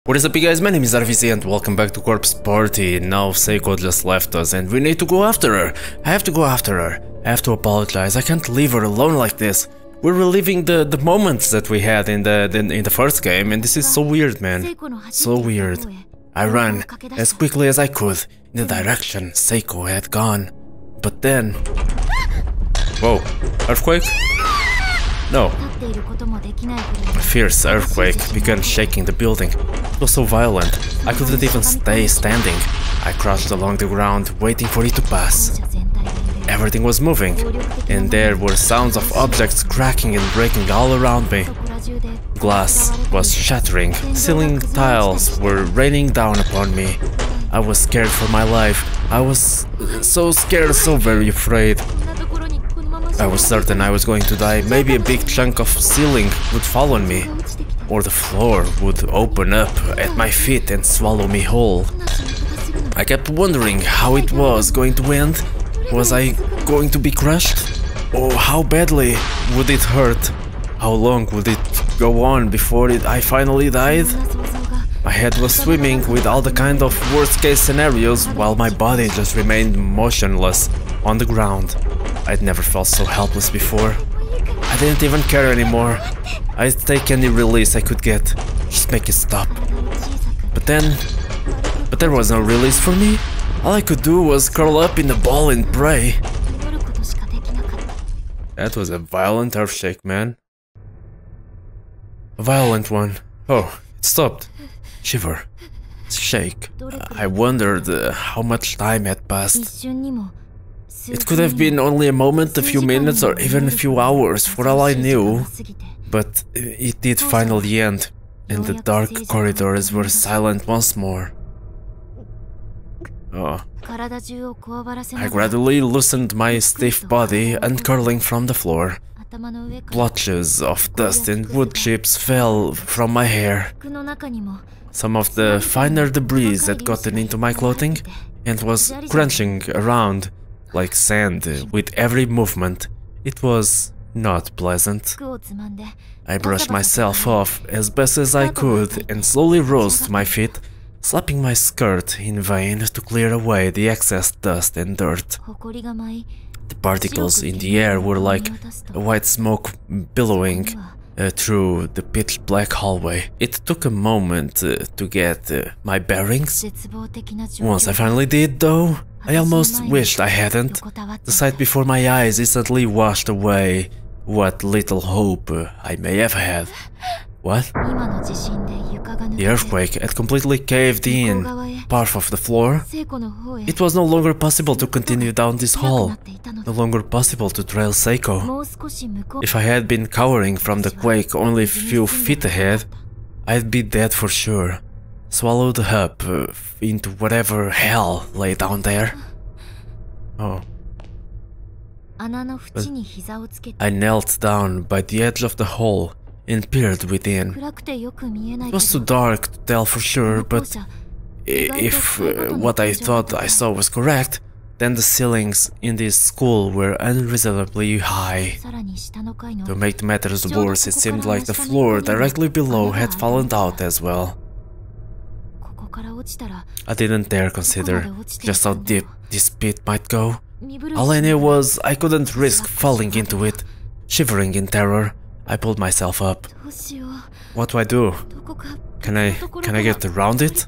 What is up, you guys? My name is RVC and welcome back to Corpse Party. Now Seiko just left us and we need to go after her. I have to go after her. I have to apologize. I can't leave her alone like this. We're reliving the moments that we had in the first game, and this is so weird, man. So weird. I ran as quickly as I could in the direction Seiko had gone. But then... Whoa. Earthquake? No. A fierce earthquake began shaking the building. It was so violent, I couldn't even stay standing. I crouched along the ground, waiting for it to pass. Everything was moving, and there were sounds of objects cracking and breaking all around me. Glass was shattering, ceiling tiles were raining down upon me. I was scared for my life. I was so scared, so very afraid. I was certain I was going to die. Maybe a big chunk of ceiling would fall on me, or the floor would open up at my feet and swallow me whole. I kept wondering how it was going to end. Was I going to be crushed? Or how badly would it hurt? How long would it go on before I finally died? My head was swimming with all the kind of worst-case scenarios while my body just remained motionless on the ground. I'd never felt so helpless before. I didn't even care anymore. I'd take any release I could get. Just make it stop. But there was no release for me. All I could do was curl up in a ball and pray. That was a violent earthshake, man. A violent one. Oh, it stopped. Shiver. Shake. I wondered how much time had passed. It could have been only a moment, a few minutes, or even a few hours, for all I knew. But it did finally end, and the dark corridors were silent once more. Oh. I gradually loosened my stiff body, uncurling from the floor. Blotches of dust and wood chips fell from my hair. Some of the finer debris had gotten into my clothing and was crunching around like sand with every movement. It was not pleasant. I brushed myself off as best as I could and slowly rose to my feet, slapping my skirt in vain to clear away the excess dust and dirt. The particles in the air were like a white smoke billowing through the pitch-black hallway. It took a moment to get my bearings. Once I finally did, though, I almost wished I hadn't. The sight before my eyes instantly washed away what little hope I may have had. What? The earthquake had completely caved in part of the floor. It was no longer possible to continue down this hall, no longer possible to trail Seiko. If I had been cowering from the quake only a few feet ahead, I'd be dead for sure, swallowed up into whatever hell lay down there. Oh. I knelt down by the edge of the hole and peered within. It was too dark to tell for sure, but if what I thought I saw was correct, then the ceilings in this school were unreasonably high. To make matters worse, it seemed like the floor directly below had fallen out as well. I didn't dare consider just how deep this pit might go. All I knew was I couldn't risk falling into it. Shivering in terror, I pulled myself up. What do I do? Can I get around it?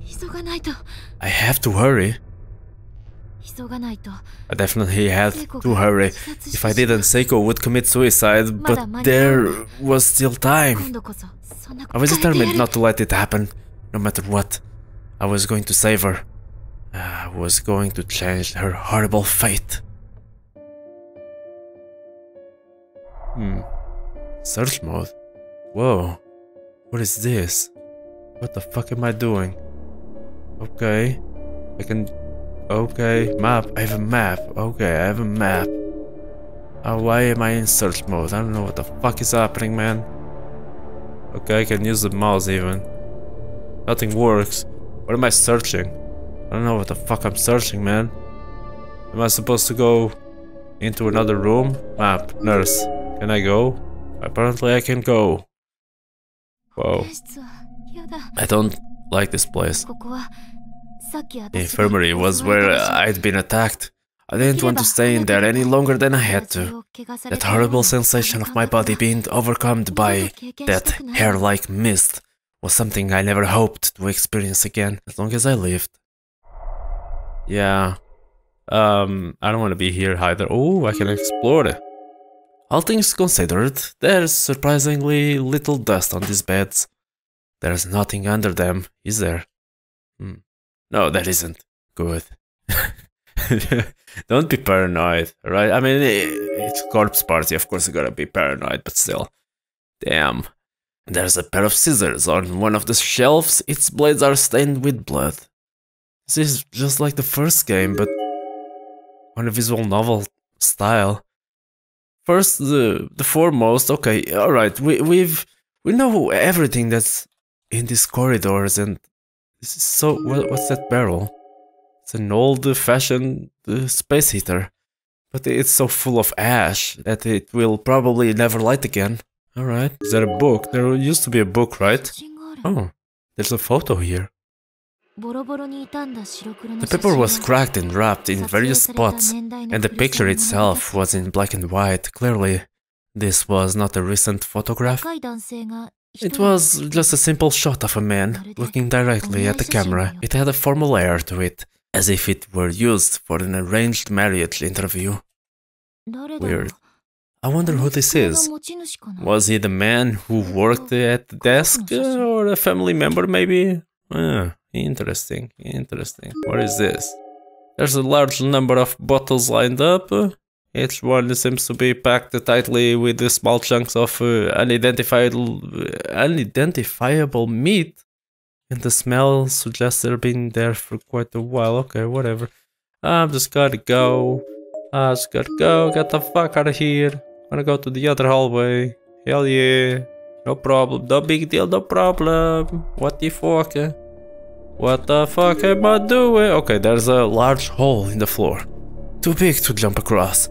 I have to hurry. I definitely had to hurry. If I didn't, Seiko would commit suicide, but there was still time. I was determined not to let it happen, no matter what. I was going to save her. I was going to change her horrible fate. Search mode? Whoa. What is this? What the fuck am I doing? Okay. Okay, map. I have a map. Okay, I have a map. Why am I in search mode? I don't know what the fuck is happening, man. Okay, I can use the mouse even. Nothing works. What am I searching? I don't know what the fuck I'm searching, man. Am I supposed to go into another room? Map. Nurse. Can I go? Apparently I can go. Whoa. I don't like this place. The infirmary was where I'd been attacked. I didn't want to stay in there any longer than I had to. That horrible sensation of my body being overcome by that hair-like mist was something I never hoped to experience again, as long as I lived. Yeah. I don't want to be here either. Oh, I can explore it. All things considered, there's surprisingly little dust on these beds. There's nothing under them, is there? No, there isn't. Good. Don't be paranoid, right? I mean, it's corpse party, of course you gotta be paranoid, but still. Damn. There's a pair of scissors on one of the shelves. Its blades are stained with blood. This is just like the first game, but on a visual novel style. First, the foremost. Okay, all right. We know everything that's in these corridors, and this is so. What's that barrel? It's an old-fashioned space heater, but it's so full of ash that it will probably never light again. All right. Is there a book? There used to be a book, right? Oh, there's a photo here. The paper was cracked and wrapped in various spots, and the picture itself was in black and white. Clearly, this was not a recent photograph. It was just a simple shot of a man looking directly at the camera. It had a formal air to it, as if it were used for an arranged marriage interview. Weird. I wonder who this is. Was he the man who worked at the desk, or a family member maybe? Interesting, interesting. What is this? There's a large number of bottles lined up. Each one seems to be packed tightly with small chunks of unidentifiable meat. And the smell suggests they've been there for quite a while. Okay, whatever. I'm just gotta go. Get the fuck out of here. Gonna go to the other hallway. Hell yeah. No problem. No big deal, no problem. What the fuck? What the fuck am I doing? Okay, there's a large hole in the floor. Too big to jump across.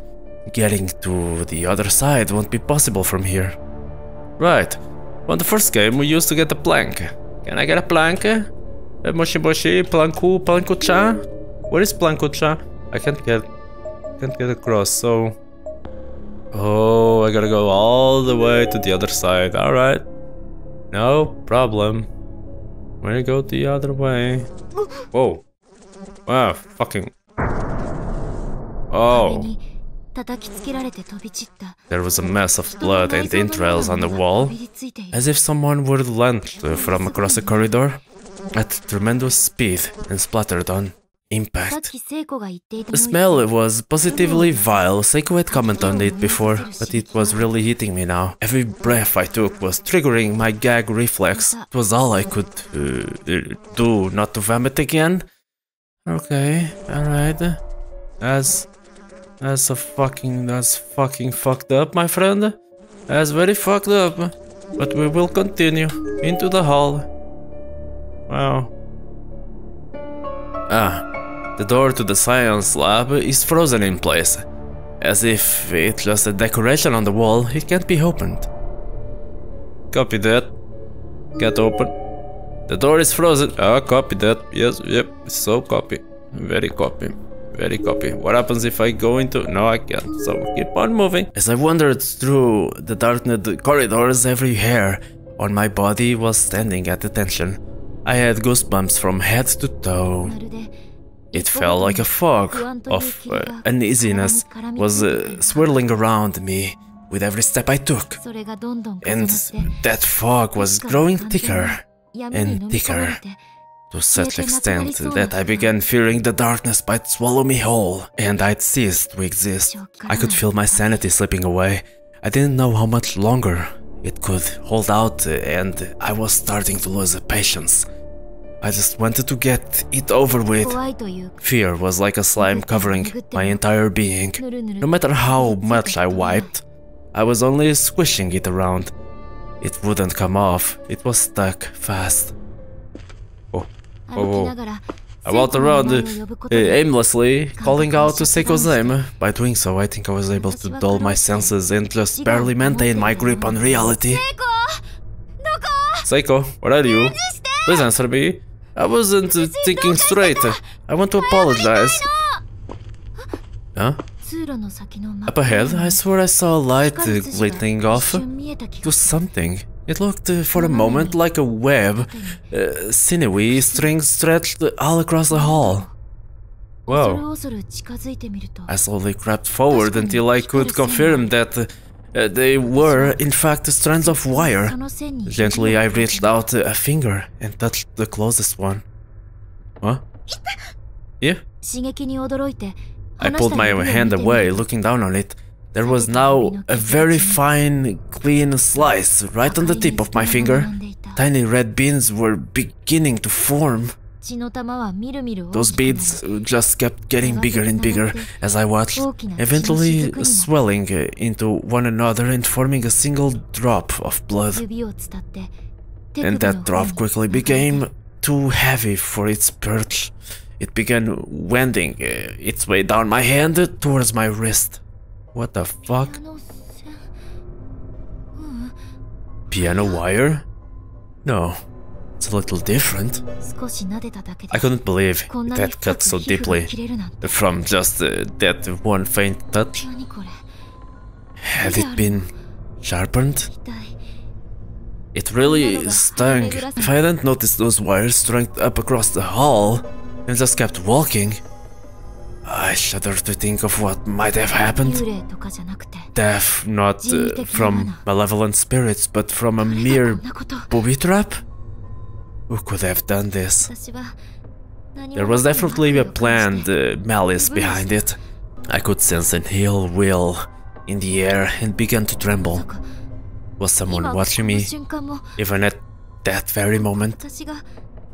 Getting to the other side won't be possible from here. Right. On the first game, we used to get a plank. Can I get a plank? Moshi moshi, planku-chan? Where is planku-chan? I can't get across, so... Oh, I gotta go all the way to the other side. Alright. No problem. When I go the other way. Whoa. Wow, fucking. Oh. There was a mess of blood and entrails on the wall, as if someone were launched from across the corridor at tremendous speed and splattered on impact. The smell was positively vile. Seiko had commented on it before, but it was really hitting me now. Every breath I took was triggering my gag reflex. It was all I could do not to vomit again. Okay, alright. That's fucking fucked up, my friend. That's very fucked up. But we will continue into the hall. Wow. The door to the science lab is frozen in place. As if it's just a decoration on the wall, it can't be opened. Copy that. Can't open. The door is frozen. Copy that. Yes, yep. So copy. Very copy. Very copy. What happens if I go into... No, I can't. So keep on moving. As I wandered through the darkened corridors, every hair on my body was standing at attention. I had goosebumps from head to toe. It felt like a fog of uneasiness was swirling around me with every step I took. And that fog was growing thicker and thicker, to such extent that I began fearing the darkness might swallow me whole, and I'd ceased to exist. I could feel my sanity slipping away. I didn't know how much longer it could hold out, and I was starting to lose patience. I just wanted to get it over with. Fear was like a slime covering my entire being. No matter how much I wiped, I was only squishing it around. It wouldn't come off. It was stuck fast. Oh. I walked around aimlessly, calling out to Seiko's name. By doing so, I think I was able to dull my senses and just barely maintain my grip on reality. Seiko, where are you? Please answer me. I wasn't thinking straight. I want to apologize. Huh? Up ahead, I swear I saw a light glittering off. It was something. It looked for a moment like a web, sinewy strings stretched all across the hall. Whoa. I slowly crept forward until I could confirm that they were, in fact, strands of wire. Gently, I reached out a finger and touched the closest one. Huh? Yeah? I pulled my hand away, looking down on it. There was now a very fine, clean slice right on the tip of my finger. Tiny red beans were beginning to form. Those beads just kept getting bigger and bigger as I watched, eventually swelling into one another and forming a single drop of blood. And that drop quickly became too heavy for its perch. It began wending its way down my hand towards my wrist. What the fuck? Piano wire? No, it's a little different. I couldn't believe it had cut so deeply from just that one faint touch. Had it been sharpened? It really stung. If I hadn't noticed those wires strung up across the hall and just kept walking, I shudder to think of what might have happened. Death not from malevolent spirits, but from a mere booby trap? Who could have done this? There was definitely a planned malice behind it. I could sense an ill will in the air and began to tremble. Was someone watching me, even at that very moment?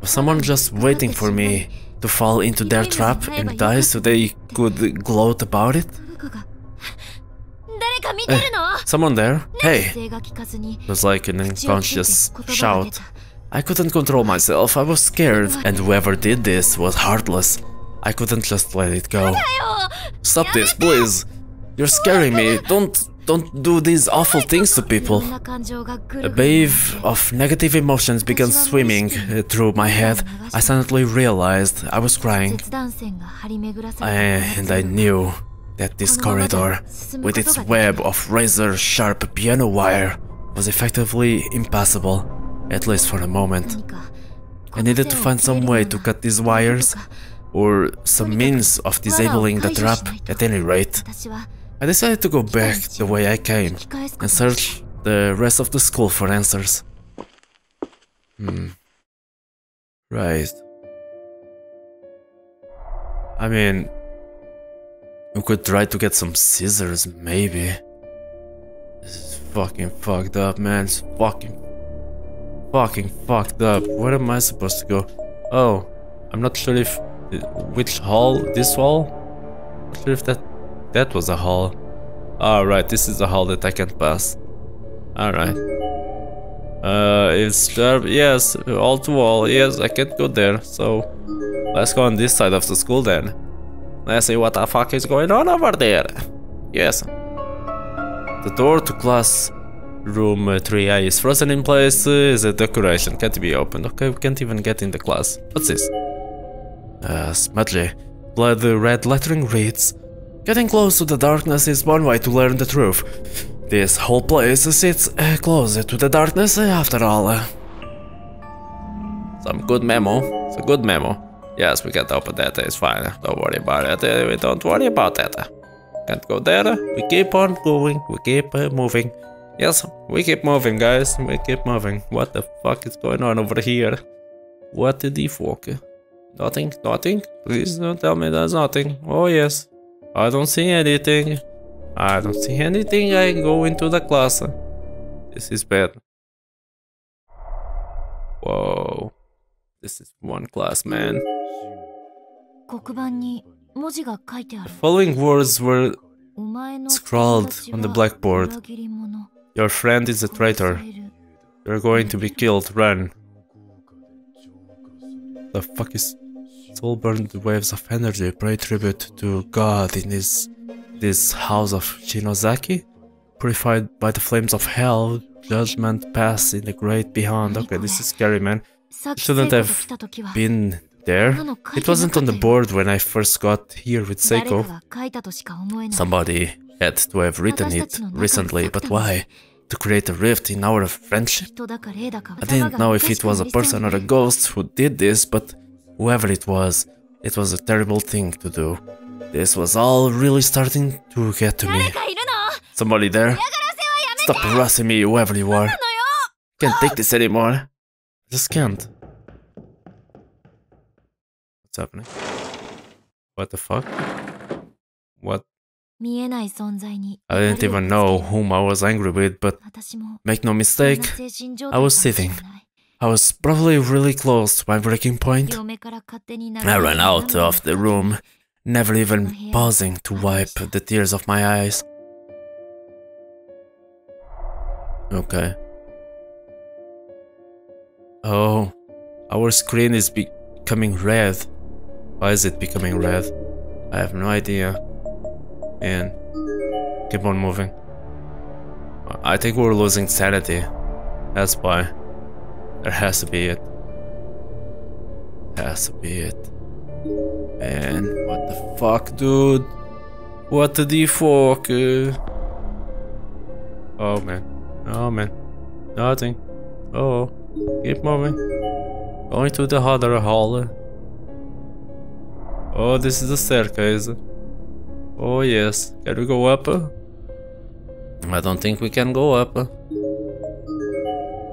Was someone just waiting for me to fall into their trap and die so they could gloat about it? Someone there? Hey! It was like an unconscious shout. I couldn't control myself, I was scared, and whoever did this was heartless. I couldn't just let it go. Stop this, please! You're scaring me, don't do these awful things to people. A wave of negative emotions began swimming through my head. I suddenly realized I was crying. And I knew that this corridor, with its web of razor-sharp piano wire, was effectively impassable, at least for a moment. I needed to find some way to cut these wires, or some means of disabling the trap at any rate. I decided to go back the way I came and search the rest of the school for answers. Right. I mean, we could try to get some scissors, maybe. This is fucking fucked up, man. It's fucking fucked up. Where am I supposed to go? Oh, I'm not sure if... which hall? This hall? Not sure if that was a hall. Alright, this is a hall that I can pass. Alright. It's there. Yes, all to all. Yes, I can't go there. So, let's go on this side of the school then. Let's see what the fuck is going on over there. Yes. The door to class room 3A is frozen in place. Is a decoration. Can't be opened. Okay, we can't even get in the class. What's this? Smudgy. Blood red lettering reads: getting close to the darkness is one way to learn the truth. This whole place sits closer to the darkness after all. Some good memo. It's a good memo. Yes, we can't open that. It's fine. Don't worry about it. We don't worry about that. Can't go there. We keep on going. We keep moving. Yes, we keep moving, guys. We keep moving. What the fuck is going on over here? What the fuck? Nothing? Nothing? Please don't tell me there's nothing. Oh yes. I don't see anything. I don't see anything. I go into the class. This is bad. Whoa. This is one class, man. The following words were scrawled on the blackboard. Your friend is a traitor. You're going to be killed. Run. The fuck is... Soul burned waves of energy, pay tribute to God in this house of Shinozaki. Purified by the flames of hell, judgment pass in the great beyond. Okay, this is scary, man. shouldn't have been there. It wasn't on the board when I first got here with Seiko. Somebody had to have written it recently, but why? To create a rift in our friendship? I didn't know if it was a person or a ghost who did this, but whoever it was a terrible thing to do. This was all really starting to get to me. Somebody there? Stop harassing me, whoever you are. Can't take this anymore. I just can't. What's happening? What the fuck? What? I didn't even know whom I was angry with, but make no mistake, I was sitting. I was probably really close to my breaking point. I ran out of the room, never even pausing to wipe the tears off my eyes. Okay. Oh, our screen is becoming red. Why is it becoming red? I have no idea. And keep on moving. I think we're losing sanity. That's why. There has to be it. Has to be it. And what the fuck, dude? What the fuck? Oh man. Oh man. Nothing. Oh. Keep moving. Going to the other hall. Oh, this is the staircase. Oh yes, can we go up? I don't think we can go up.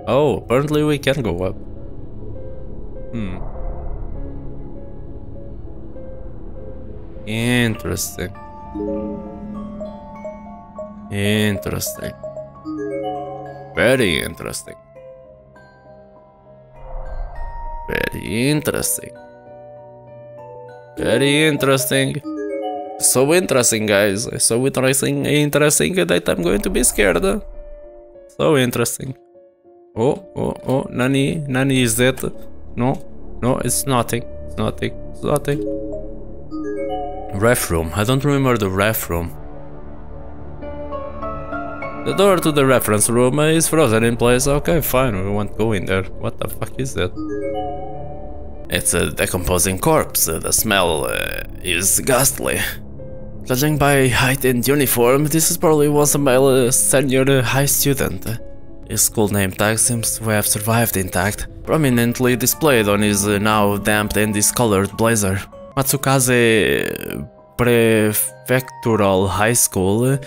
Oh, apparently we can go up. Interesting. Interesting. Very interesting. Very interesting. Very interesting. So interesting, guys. So interesting that I'm going to be scared. So interesting. Oh, Nani is that? No, it's nothing. It's nothing. Ref room. I don't remember the ref room. The door to the reference room is frozen in place. Okay, fine, we won't go in there. What the fuck is that? It's a decomposing corpse. The smell is ghastly. Judging by height and uniform, this is probably was a male senior high student. His school name tag seems to have survived intact, prominently displayed on his now damp and discolored blazer. Matsukaze Prefectural High School,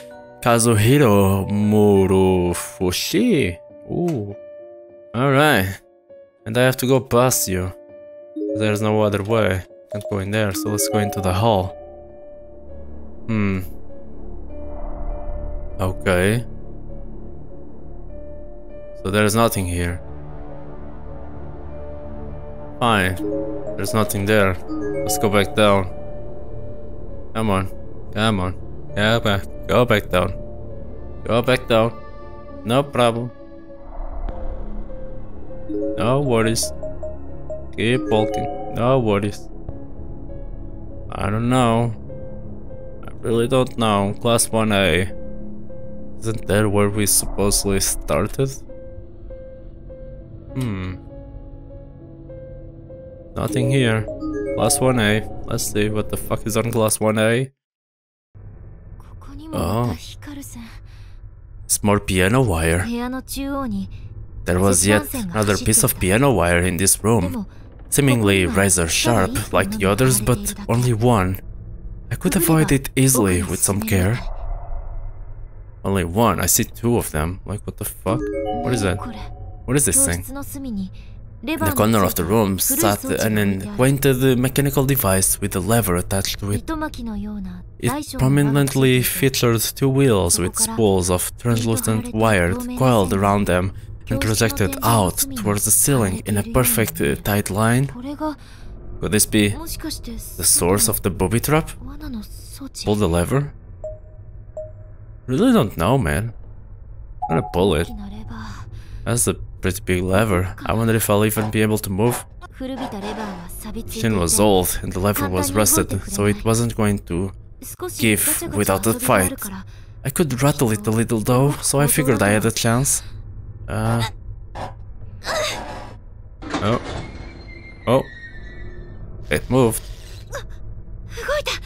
Kazuhiro Murufushi. Ooh. Alright. And I have to go past you. There's no other way. Can't go in there, so let's go into the hall. Okay. So there's nothing here. Fine. There's nothing there. Let's go back down. Come on. Come on. Go back down. Go back down. No problem. No worries. Keep walking. No worries. I don't know. I really don't know. Class 1A. Isn't that where we supposedly started? Nothing here. Class 1A. Let's see what the fuck is on class 1A. Oh. It's more piano wire. There was yet another piece of piano wire in this room. Seemingly razor sharp like the others, but only one. I could avoid it easily with some care. Only one, I see two of them. Like, what the fuck? What is that? What is this thing? In the corner of the room sat an unacquainted mechanical device with a lever attached to it. It prominently featured two wheels with spools of translucent wire coiled around them and projected out towards the ceiling in a perfect tight line. Could this be the source of the booby trap? Pull the lever? Really don't know, man. I'm gonna pull it. That's a pretty big lever. I wonder if I'll even be able to move. The machine was old and the lever was rusted, so it wasn't going to give without a fight. I could rattle it a little though, so I figured I had a chance. Oh. Oh. It moved.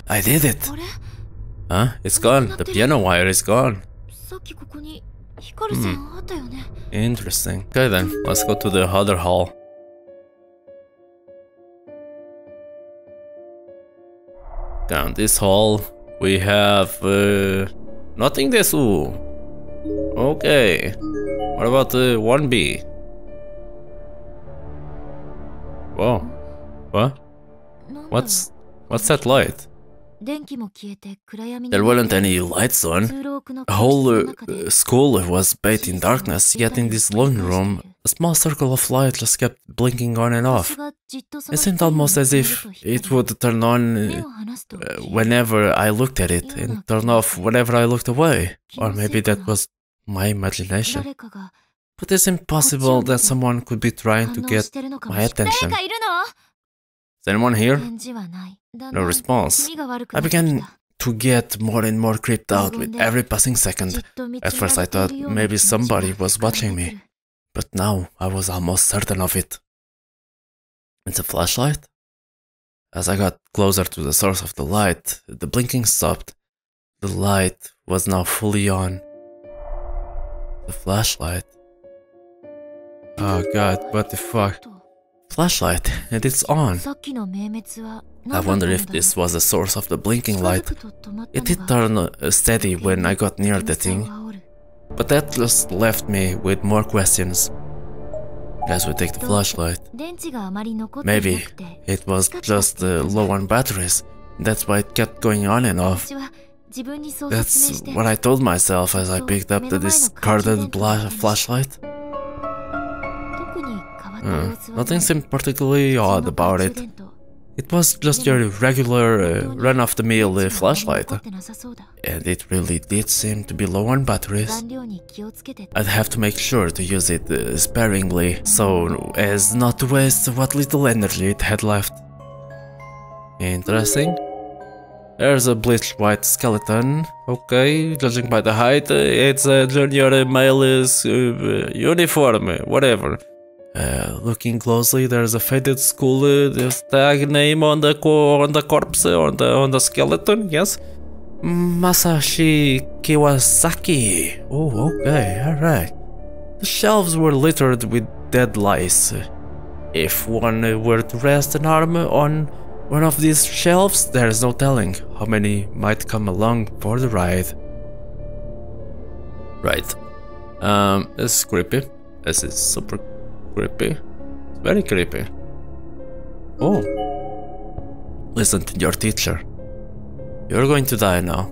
I did it. Huh? It's gone. The piano wire is gone. Interesting. Okay then, let's go to the other hall. Down this hall, we have nothing this. Ooh. Okay. What about 1B? Whoa. What? What's that light? There weren't any lights on. The whole school was bathed in darkness, yet in this lonely room, a small circle of light just kept blinking on and off. It seemed almost as if it would turn on whenever I looked at it, and turn off whenever I looked away. Or maybe that was my imagination. But it's impossible that someone could be trying to get my attention. Is anyone here? No response. I began to get more and more creeped out with every passing second. At first I thought maybe somebody was watching me, but now I was almost certain of it. It's a flashlight? As I got closer to the source of the light, the blinking stopped. The light was now fully on. The flashlight. Oh god, what the fuck? Flashlight, and it's on. I wonder if this was the source of the blinking light. It did turn steady when I got near the thing, but that just left me with more questions. Guess we take the flashlight. Maybe it was just low on batteries. That's why it kept going on and off. That's what I told myself as I picked up the discarded flashlight. Nothing seemed particularly odd about it. It was just your regular run-of-the-mill flashlight. And it really did seem to be low on batteries. I'd have to make sure to use it sparingly, so as not to waste what little energy it had left. Interesting. There's a bleached white skeleton. Okay, judging by the height, it's a junior male's uniform, whatever. Looking closely, there's a faded school tag name on the corpse, on the skeleton. Yes, Masashi Kawasaki. Oh, okay, all right. The shelves were littered with dead lice. If one were to rest an arm on one of these shelves, there's no telling how many might come along for the ride. Right. This is creepy. This is super creepy. It's very creepy. Oh. Listen to your teacher. You're going to die now.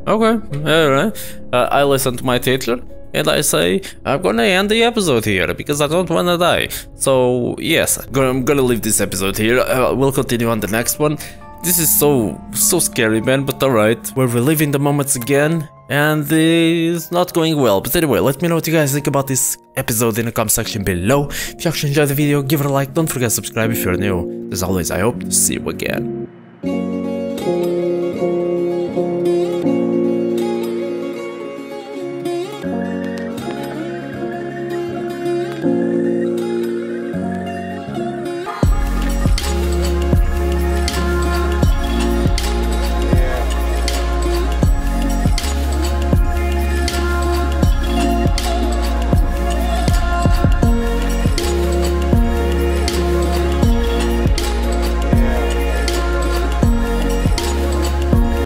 Okay, alright. I listen to my teacher and I say, I'm gonna end the episode here because I don't wanna die. So, yes, I'm gonna leave this episode here. We'll continue on the next one. This is so scary, man, but alright. We're reliving the moments again, and it's not going well. But anyway, let me know what you guys think about this episode in the comment section below. If you actually enjoyed the video, give it a like, don't forget to subscribe if you're new. As always, I hope to see you again.